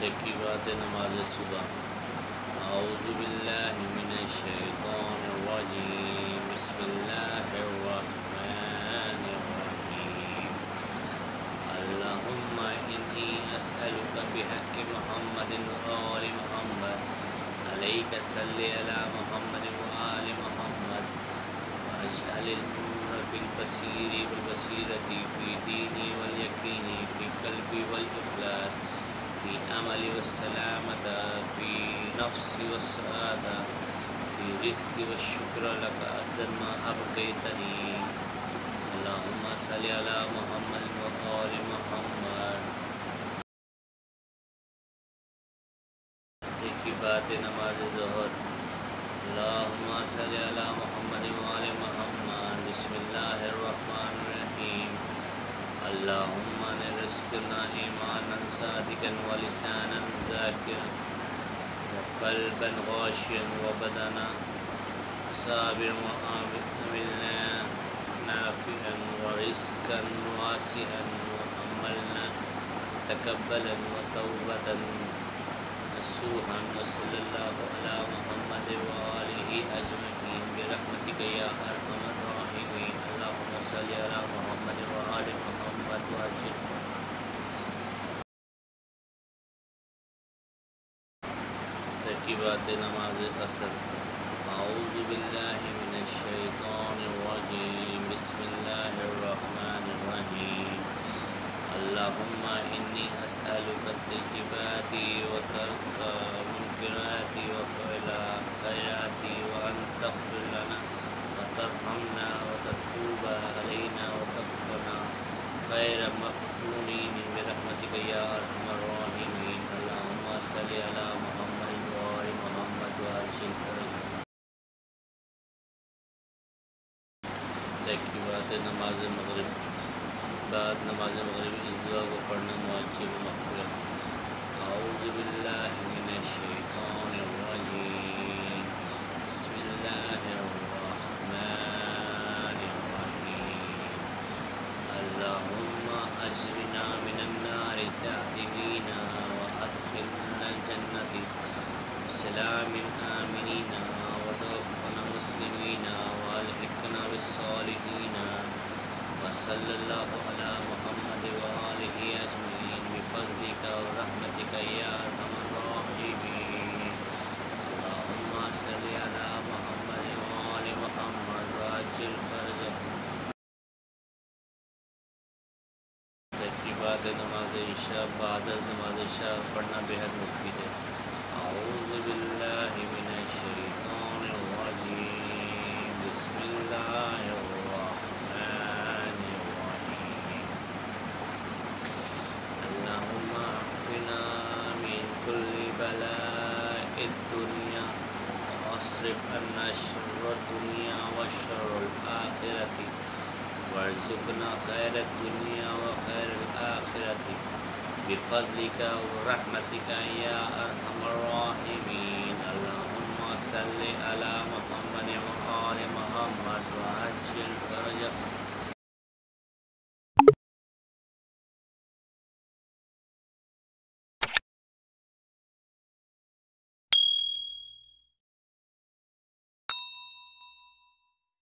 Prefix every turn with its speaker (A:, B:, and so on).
A: ترکیبات نماز صبح۔ اعوذ باللہ من الشیطان الرجیم، بسم اللہ الرحمن الرحیم۔ اللہم انی اسألک بحق محمد وآل محمد، علیک صلی علی محمد وآل محمد، واجعل النور فی البصیر والبصیرۃ، فی دینی والیقین، فی قلبی والاخلاص، فی عمل والسلامۃ، فی نفس والسعادہ، فی رزق والشکر لک عدد ما ابقیتنی۔ اللہم صلی علی محمد وآل محمد۔ ترکیبات نماز ظہر۔ اللہم صلی علی محمد وآل محمد، بسم اللہ الرحمن الرحیم۔ اللہم ارزقنا ایمانا صادقا ولسانا ذاکرا وقلبا خاشعا وبدنا صابرا وعملا نافعا ورزقا واسعا وعملا متقبلا وتوبة نصوحا، وصلی اللہ علی محمد وآلہ اجمعین برحمتک یا ارحم الراحمین۔ اللہم صلی علی محمد وآل محمد وعجل۔ ترکیبات نماز عصر۔ اعوذ باللہ من الشیطان الرجیم، بسم اللہ الرحمن الرحیم۔ اللہم انی اسألک الطیبات وترک المنکرات وفعل الخیرات، وان تغفر لنا وترحمنا وتتوب علینا وتکفنا غیر مفتونین برحمتک یا ارحم الراحمین۔ اللہم صلی علی محمد وآل محمد وعجل فرجهم۔ ترکیبات نماز مغرب۔ بعد نماز مغرب اس دعا کو پڑھنا معجل مغفرت۔ اعوذ باللہ من الشیطان الرجیم، بسم اللہ الرحمن الرحیم۔ اللہم اجرنا من النار سالمین وادخلنا الجنة بسلام آمنین، وتوفنا مسلمین والحقنا بالصالحین، وصلی اللہ علی محمد وآلہ اجمعین بفضلک ورحمتک یا ارحم الراحمین۔ اللہم صلی علی محمد وآل محمد وعجل فرجهم۔ ترکیبات نماز عشاء۔ بعد از نماز عشاء پڑھنا بہت مفید ہے۔ اعوذ باللہ من الشیطان الرجیم، بسم اللہ الرحمن الرحیم۔ اللہم اعفنا من کل بلاء الدنیا واصرف عنا شر الدنیا وشر الآخرۃ، وارزقنا خیر الدنیا وخیر الآخرۃ بفضلک ورحمتک یا ارحم الراحمین۔ اللہم صلی علی محمد وآل محمد وعجل